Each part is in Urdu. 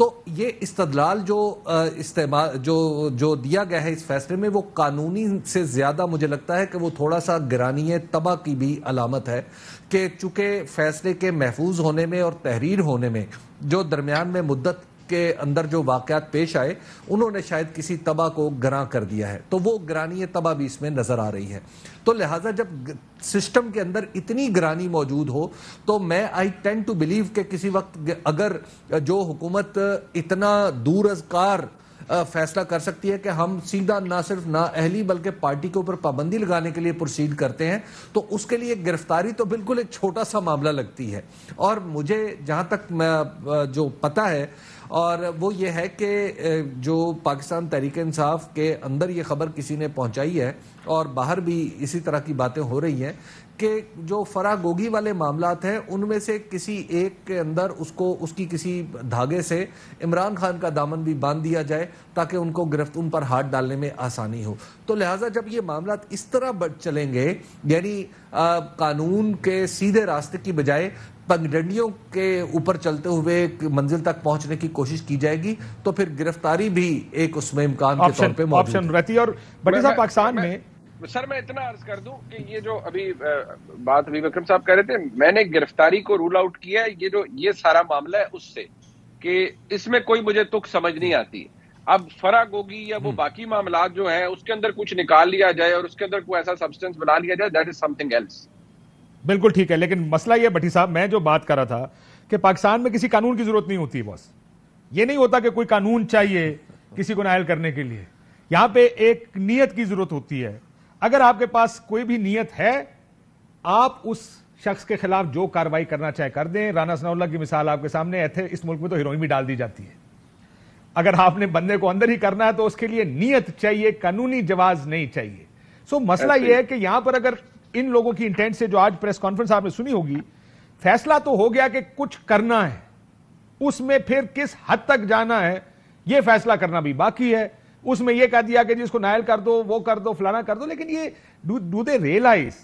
تو یہ استدلال جو دیا گیا ہے اس فیصلے میں وہ قانونی سے زیادہ مجھے لگتا ہے کہ وہ تھوڑا سا گرانی طبع کی بھی علامت ہے کہ چونکہ فیصلے کے محفوظ ہونے میں اور تحریر ہونے میں جو درمیان میں مدت کے اندر جو واقعات پیش آئے انہوں نے شاید کسی طبع کو گراں کر دیا ہے، تو وہ گرانی طبع بھی اس میں نظر آ رہی ہے. تو لہٰذا جب سسٹم کے اندر اتنی گرانی موجود ہو تو میں آئی ٹینڈ ٹو بلیو کہ کسی وقت اگر جو حکومت اتنا دور از کار فیصلہ کر سکتی ہے کہ ہم سیدھا نہ صرف نااہلی بلکہ پارٹی کے اوپر پابندی لگانے کے لیے پروسیڈ کرتے ہیں، تو اس کے لیے گرفتاری تو بالکل ایک چھوٹا سا معاملہ لگتی ہے. اور مجھے جہاں تک جو پتہ ہے اور وہ یہ ہے کہ جو پاکستان تحریک انصاف کے اندر یہ خبر کسی نے پہنچائی ہے اور باہر بھی اسی طرح کی باتیں ہو رہی ہیں کہ جو فرا گوگی والے معاملات ہیں ان میں سے کسی ایک کے اندر اس کی کسی دھاگے سے عمران خان کا دامن بھی باندھ دیا جائے تاکہ ان پر ہاتھ ڈالنے میں آسانی ہو. تو لہٰذا جب یہ معاملات اس طرح چلیں گے، یعنی قانون کے سیدھے راستے کی بجائے پگڈنڈیوں کے اوپر چلتے ہوئے منزل تک پہنچنے کی کوشش کی جائے گی، تو پھر گرفتاری بھی ایک اس میں امکان کے طور پہ موجود رہتی ہے. اور بٹی صاحب پاکستان میں سر میں اتنا عرض کر دوں کہ یہ جو ابھی بات ابھی وکرم صاحب کہہ رہے تھے، میں نے گرفتاری کو رول آؤٹ کیا ہے یہ سارا معاملہ ہے اس سے کہ اس میں کوئی مجھے تک سمجھ نہیں آتی. اب فرا گوگی یا وہ باقی معاملات جو ہیں اس کے اندر کچھ نکال لیا جائے اور اس کے اندر کوئی ایسا سبسٹنس بنا لیا جائے، that is something else. بالکل ٹھیک ہے، لیکن مسئلہ یہ بٹی صاحب میں جو بات کر رہا تھا کہ پاکستان میں کسی قانون کی ضرورت نہیں ہوتی. بس یہ نہیں ہوتا کہ کوئی قانون چاہیے کسی کو نائل کرنے کے لیے، یہاں پہ ایک نیت کی ضرورت ہوتی ہے. اگر آپ کے پاس کوئی بھی نیت ہے، آپ اس شخص کے خلاف جو کارروائی کرنا چاہے کر دیں. رانا ثناء اللہ کی مثال آپ کے سامنے ہے، اس ملک میں تو ہیروئن بھی ڈال دی جاتی ہے. اگر آپ نے بندے کو اندر ہی کرنا ہے تو اس کے لیے نیت چاہیے، قانونی جواز نہیں چاہیے. سو مسئلہ یہ ہے کہ یہاں پر اگر ان لوگوں کی انٹینٹ سے جو آج پریس کانفرنس آپ نے سنی ہوگی، فیصلہ تو ہو گیا کہ کچھ کرنا ہے، اس میں پھر کس حد تک جانا ہے یہ فیصلہ کرنا بھی باقی ہے. اس میں یہ کہہ دیا کہ جس کو نائل کر دو، وہ کر دو، فلانا کر دو. لیکن یہ ڈو دے ریئلائز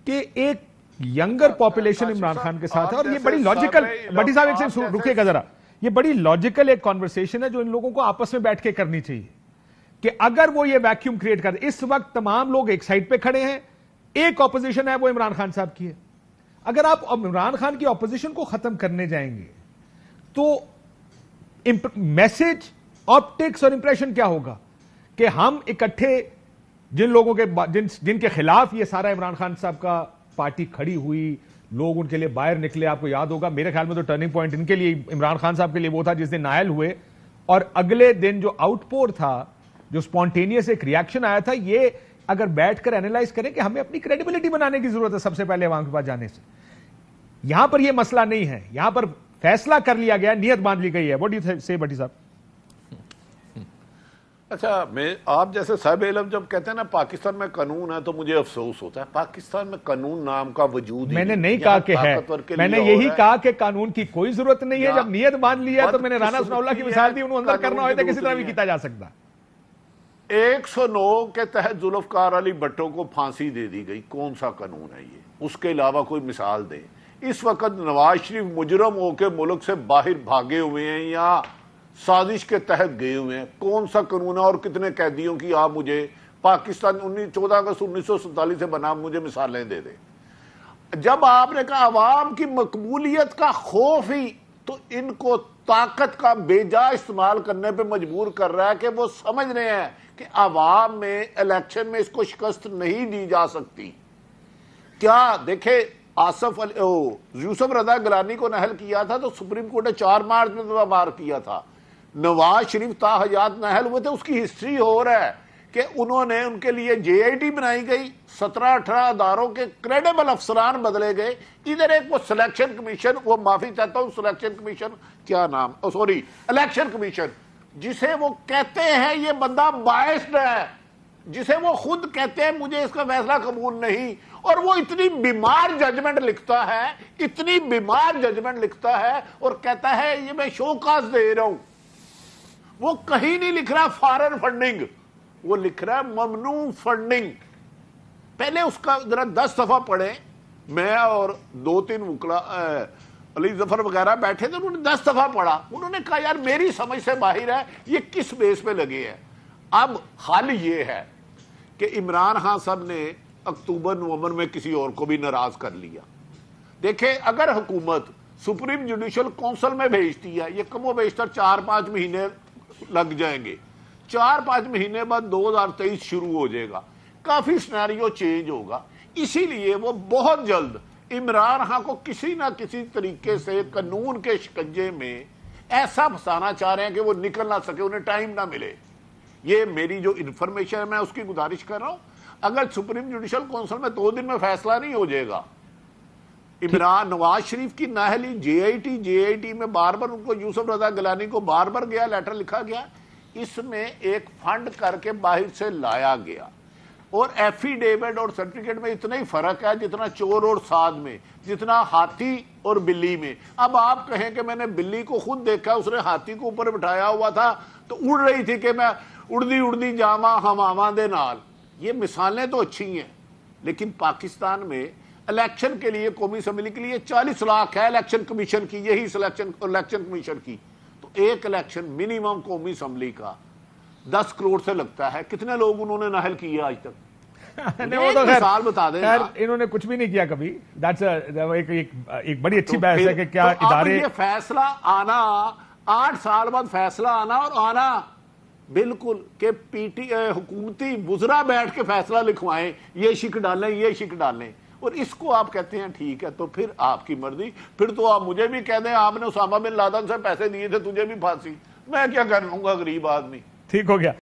کہ ایک ینگر پاپولیشن عمران خان کے ساتھ ہے. اور یہ بڑی لاجیکل، بٹی صاحب ایک سے رکیے گا ذرا، یہ بڑی لاجیکل ایک کانورسیشن ہے جو ان لوگوں کو آپس میں بیٹھ کے کرنی چاہیے کہ اگر وہ یہ ویکیوم کریٹ کر دے. اس وقت تمام لوگ ایک سائڈ پہ کھڑے ہیں، ایک اپوزیشن ہے وہ عمران خان صاحب کی ہے. اگر آپ عمران خان کی اپوزیشن کو ختم کرنے جائیں گے تو میسج، آپٹکس اور امپریشن کیا ہوگا کہ ہم اکٹھے جن لوگوں کے جن کے خلاف یہ سارا عمران خان صاحب کا پارٹی کھڑی ہوئی، لوگ ان کے لیے باہر نکلے. آپ کو یاد ہوگا میرے خیال میں تو ٹرننگ پوائنٹ ان کے لیے، عمران خان صاحب کے لیے وہ تھا جس دن نائل ہوئے اور اگلے دن جو آؤٹ پور تھا، جو سپونٹینیس ایک ریاکشن آیا تھا. یہ اگر بیٹھ کر اینالائز کریں کہ ہمیں اپنی کریڈیبلٹی بنانے کی ضرورت ہے سب سے پہلے عوام کے پاس جانے سے. یہاں پر یہ مسئلہ نہیں ہے، یہاں پر فیصلہ کر لیا گیا، نیت باندھ لی گئی ہے. واٹ ڈو یو سے بٹی صاحب؟ اچھا، آپ جیسے صاحب علم جب کہتے ہیں نا پاکستان میں قانون ہے تو مجھے افسوس ہوتا ہے. پاکستان میں قانون نام کا وجود میں نے نہیں کہا کہ ہے، میں نے یہی کہا کہ قانون کی کوئی ضرورت نہیں ہے. جب نیت باندھ لی ہے تو میں نے رانا ثناء اللہ کی مثال دی، انہوں اندر کرنا ہوئے تھا کسی طرح بھی کیتا جا سکتا. 109 کے تحت ذوالفقار علی بھٹو کو پھانسی دے دی گئی. کون سا قانون ہے یہ؟ اس کے علاوہ کوئی مثال دیں. اس وقت نواز شریف مجرم ہو کے ملک سے باہر بھاگے ہوئے ہیں یا سازش کے تحت گئے ہوئے ہیں. کون سا قانون ہے اور کتنے قیدیوں کی آپ مجھے پاکستان 14 اگست 1947 سے بنا مجھے مثالیں دے دیں. جب آپ نے کہا عوام کی مقبولیت کا خوف ہی تو ان کو طاقت کا بے جا استعمال کرنے پہ مجبور کر رہا ہے کہ وہ سمجھ رہے ہیں کہ عوام میں الیکشن میں اس کو شکست نہیں دی جا سکتی. کیا دیکھیں آصف یوسف رضا گیلانی کو نہل کیا تھا تو سپریم کورٹ نے 4 مارچ میں بار کیا تھا. نواز شریف تا حیات نہل ہوئے تھے، اس کی ہسٹری ہو رہا ہے کہ انہوں نے ان کے لیے جے آئی ٹی بنائی گئی، 17-18 اداروں کے کریڈیبل افسران بدلے گئے. ادھر ایک وہ سلیکشن کمیشن، وہ معافی چاہتا ہوں، سلیکشن کمیشن کیا نام، سوری الیکشن کمیشن، جسے وہ کہتے ہیں یہ بندہ بائسڈ ہے، جسے وہ خود کہتے ہیں مجھے اس کا فیصلہ قبول نہیں، اور وہ اتنی بیمار ججمنٹ لکھتا ہے، اتنی بیمار ججمنٹ لکھتا ہے اور کہتا ہے یہ میں شو کاز دے رہا ہوں. وہ کہیں نہیں لکھ رہا فارن فنڈنگ، وہ لکھ رہا ہے ممنوع فنڈنگ. پہلے اس کا ذرا 10 صفحہ پڑھیں، میں اور 2-3 علی ظفر وغیرہ بیٹھے تھے, انہوں نے 10 دفعہ پڑھا, انہوں نے کہا یار میری سمجھ سے باہر ہے, یہ کس بیس پہ لگے ہیں. اب حل یہ ہے کہ عمران خان صاحب نے اکتوبر نومبر میں کسی اور کو بھی ناراض کر لیا. دیکھیں اگر حکومت سپریم جوڈیشل کونسل میں بھیجتی ہے, یہ کم و بیشتر 4-5 مہینے لگ جائیں گے, 4-5 مہینے بعد 2023 شروع ہو جائے گا, کافی سینیریو چینج ہوگا. اسی لیے وہ بہت جلد عمران خان کو کسی نہ کسی طریقے سے قانون کے شکنجے میں ایسا پھنسانا چاہ رہے ہیں کہ وہ نکل نہ سکے, انہیں ٹائم نہ ملے. یہ میری جو انفارمیشن ہے میں اس کی گزارش کر رہا ہوں. اگر سپریم جوڈیشل کونسل میں 2 دن میں فیصلہ نہیں ہو جائے گا, عمران نواز شریف کی نااہلی جے آئی ٹی میں بار بار ان کو یوسف رضا گیلانی کو بار بار گیا لیٹر لکھا گیا, اس میں ایک فنڈ کر کے باہر سے لایا گیا, اور ایفیڈیوٹ اور سرٹیفکیٹ میں اتنا ہی فرق ہے جتنا چور اور سعد میں, جتنا ہاتھی اور بلی میں. اب آپ کہیں کہ میں نے بلی کو خود دیکھا, اس نے ہاتھی کو اوپر بٹھایا ہوا تھا تو اڑ رہی تھی کہ میں اڑدی جاواں ہماواں دے نال. یہ مثالیں تو اچھی ہیں, لیکن پاکستان میں الیکشن کے لیے قومی اسمبلی کے لیے 40 لاکھ ہے الیکشن کمیشن کی, یہی الیکشن کمیشن کی. تو ایک الیکشن منیمم قومی اسمبلی کا 10 کروڑ سے لگتا ہے. کتنے لوگ انہوں نے نااہل کیے آج تک؟ وہ تو مثال بتا دیں. انہوں نے کچھ بھی نہیں کیا کبھی. ایک بڑی اچھی بحث ہے کہ کیا ادارے, یہ فیصلہ آنا 8 سال بعد فیصلہ آنا, اور آنا بالکل کہ حکومتی وزراء بیٹھ کے فیصلہ لکھوائیں, یہ شک ڈالیں یہ شک ڈالیں, اور اس کو آپ کہتے ہیں ٹھیک ہے. تو پھر آپ کی مرضی, پھر تو آپ مجھے بھی کہہ دیں آپ نے اسامہ بن لادن سے پیسے دیے تھے, تجھے بھی پھانسی, میں کیا کر لوں گا غریب آدمی. ٹھیک ہو گیا.